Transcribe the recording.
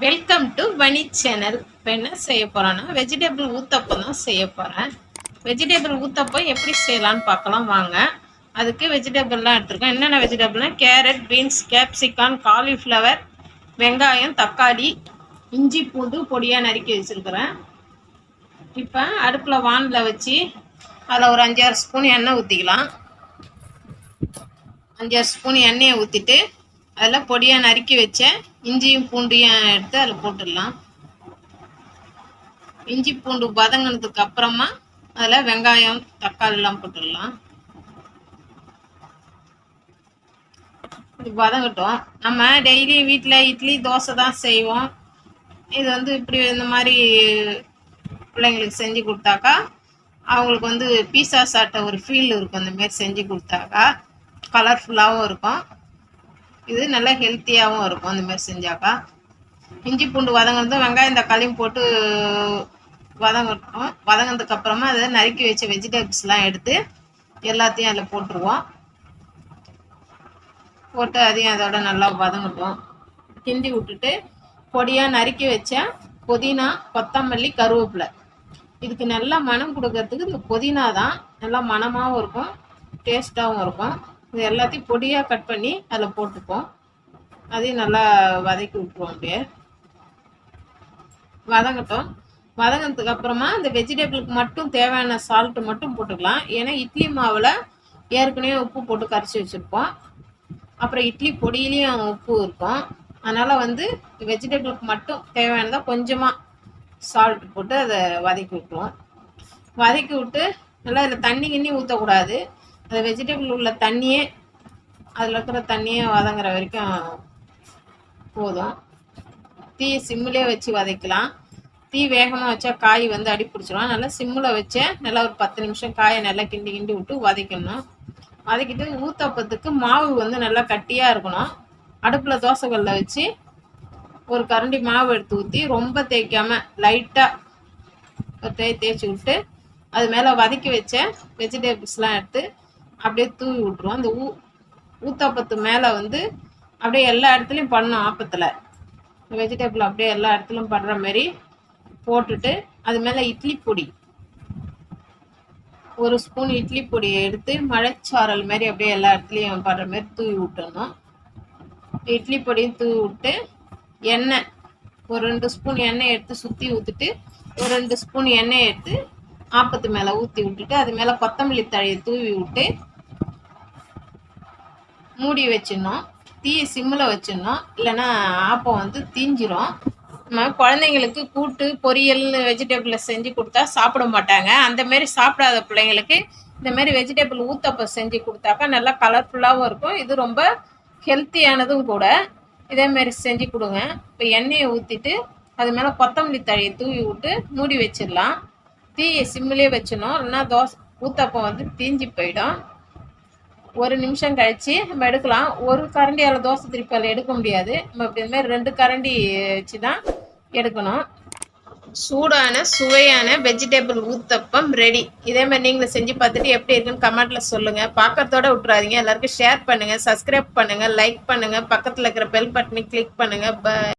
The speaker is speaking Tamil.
Welcome to Vanni channel. இப்போ என்ன செய்ய போகிறேன்னா வெஜிடபிள் ஊத்தப்பம் தான் செய்ய போகிறேன். வெஜிடபிள் ஊத்தப்பம் எப்படி செய்யலான்னு பார்க்கலாம் வாங்க. அதுக்கு வெஜிடபிள்லாம் எடுத்துருக்கேன். என்னென்ன வெஜிடபிள்னால் கேரட், பீன்ஸ், கேப்சிகான், காலிஃப்ளவர், வெங்காயம், தக்காளி, இஞ்சி பூண்டு பொடியாக நறுக்கி வச்சுருக்கிறேன். இப்போ அடுப்பில் வானில் வச்சு அதில் ஒரு 5-6 ஸ்பூன் எண்ணெய் ஊற்றிக்கலாம். 5-6 ஸ்பூன் எண்ணெயை ஊற்றிட்டு அதில் பொடியாக நறுக்கி வச்ச இஞ்சியும் பூண்டையும் எடுத்து அதில் போட்டுடலாம். இஞ்சி பூண்டு வதங்கினதுக்கு அப்புறமா அதில் வெங்காயம், தக்காளிலாம் போட்டுடலாம். இது வதங்கட்டும். நம்ம டெய்லி வீட்டில் இட்லி தோசை தான் செய்வோம். இது இப்படி இந்த மாதிரி பிள்ளைங்களுக்கு செஞ்சு கொடுத்தாக்கா அவங்களுக்கு பீஸா சாப்பிட்ட ஒரு ஃபீல் இருக்கும். இந்தமாரி செஞ்சு கொடுத்தாக்கா கலர்ஃபுல்லாகவும் இருக்கும், இது நல்லா ஹெல்த்தியாகவும் இருக்கும். இந்தமாரி செஞ்சாக்கா இஞ்சி பூண்டு வதங்கினதும் வெங்காயம் தக்காளியும் போட்டு வதங்கட்டும். வதங்கினதுக்கப்புறமா அதை நறுக்கி வச்ச வெஜிடபிள்ஸ்லாம் எடுத்து எல்லாத்தையும் அதில் போட்டுருவோம். போட்டு அதையும் அதோட நல்லா வதங்கட்டும். கிண்டி விட்டுட்டு பொடியாக நறுக்கி வச்ச புதினா, கொத்தமல்லி, கருவேப்பிலை, இதுக்கு நல்லா மனம் கொடுக்கறதுக்கு இந்த புதினா தான் நல்லா மணமாகவும் இருக்கும், டேஸ்ட்டாகவும் இருக்கும். இது எல்லாத்தையும் பொடியாக கட் பண்ணி அதில் போட்டுப்போம். அதையும் நல்லா வதக்கி விட்டுருவோம். அப்படியே வதங்கட்டும். வதங்கினதுக்கு அப்புறமா இந்த வெஜிடபிளுக்கு மட்டும் தேவையான சால்ட்டு மட்டும் போட்டுக்கலாம். ஏன்னா இட்லி மாவில் ஏற்கனவே உப்பு போட்டு கரைச்சி வச்சுருப்போம். அப்புறம் இட்லி பொடியிலையும் உப்பு இருக்கும். அதனால் வெஜிடபிளுக்கு மட்டும் தேவையானதாக கொஞ்சமாக சால்ட் போட்டு அதை வதக்கி விட்டுருவோம். வதக்கி விட்டு நல்லா இதில் தண்ணி கிண்ணி ஊற்றக்கூடாது. அந்த வெஜிடபிள் உள்ள தண்ணியே, அதில் இருக்கிற தண்ணியே வதங்குற வரைக்கும் போதும். தீ சிம்மிலே வச்சு வதக்கலாம். தீ வேகமாக வச்சா காய் அடி பிடிச்சிடும். நல்லா சிம்மில் வச்சு நல்லா ஒரு 10 நிமிஷம் காயை நல்லா கிண்டி கிண்டி விட்டு வதக்கணும். வதக்கிட்டு ஊத்தப்பத்துக்கு மாவு நல்லா கட்டியாக இருக்கணும். அடுப்பில் தோசைக்கல்ல வச்சு ஒரு கரண்டி மாவு எடுத்து ஊற்றி ரொம்ப தேய்க்காமல் லைட்டாக தேய்ச்சி விட்டு அது மேலே வதக்கி வச்ச வெஜிடபிள்ஸ்லாம் எடுத்து அப்படியே தூவி விட்ருவோம். அந்த ஊத்தாப்பத்து மேலே அப்படியே எல்லா இடத்துலையும் பண்ணணும். ஆப்பத்தில் வெஜிடபிள் அப்படியே எல்லா இடத்துலையும் படுற மாதிரி போட்டுட்டு அது மேலே இட்லி பொடி, ஒரு ஸ்பூன் இட்லி பொடியை எடுத்து மழைச்சாரல் மாதிரி அப்படியே எல்லா இடத்துலையும் படுற மாதிரி தூவி விட்டுடணும். இட்லி பொடியும் தூவி விட்டு எண்ணெய் ஒரு 2 ஸ்பூன் எண்ணெய் எடுத்து சுற்றி ஊற்றிட்டு ஒரு 2 ஸ்பூன் எண்ணெய் எடுத்து ஆப்பத்து மேலே ஊற்றி விட்டுட்டு அது மேலே கொத்தமல்லி தழையை தூவி விட்டு மூடி வச்சிடணும். தீயை சிம்மில் வச்சிடணும், இல்லைன்னா ஆப்பம் தீஞ்சிரும். நம்ம குழந்தைங்களுக்கு கூட்டு பொரியல் வெஜிடபிளை செஞ்சு கொடுத்தா சாப்பிட மாட்டாங்க. அந்தமாரி சாப்பிடாத பிள்ளைங்களுக்கு இந்தமாரி வெஜிடபிள் ஊத்தப்பம் செஞ்சு கொடுத்தாக்கா நல்லா கலர்ஃபுல்லாகவும் இருக்கும். இது ரொம்ப ஹெல்த்தியானதும் கூட. இதேமாரி செஞ்சு கொடுங்க. இப்போ எண்ணெயை ஊற்றிட்டு அது மேலே கொத்தமல்லி தழையை தூவி விட்டு மூடி வச்சிடலாம். தீயை சிம்மிலே வச்சிடணும், இல்லைன்னா ஊத்தப்பம் தீஞ்சி போயிடும். 1 நிமிஷம் கழித்து நம்ம எடுக்கலாம். ஒரு கரண்டியால் தோசை திருப்பியால் எடுக்க முடியாது. நம்ம இப்படி இந்த மாதிரி 2 கரண்டி வச்சு தான் எடுக்கணும். சூடான சுவையான வெஜிடபிள் ஊத்தப்பம் ரெடி. இதே மாதிரி நீங்களும் செஞ்சு பார்த்துட்டு எப்படி இருக்குன்னு கமெண்ட்டில் சொல்லுங்கள். பார்க்கறதோட விட்டுறாதீங்க. எல்லாருக்கும் ஷேர் பண்ணுங்கள், சப்ஸ்கிரைப் பண்ணுங்கள், லைக் பண்ணுங்கள், பக்கத்தில் இருக்கிற பெல் பட்டனை கிளிக் பண்ணுங்கள். பாய்.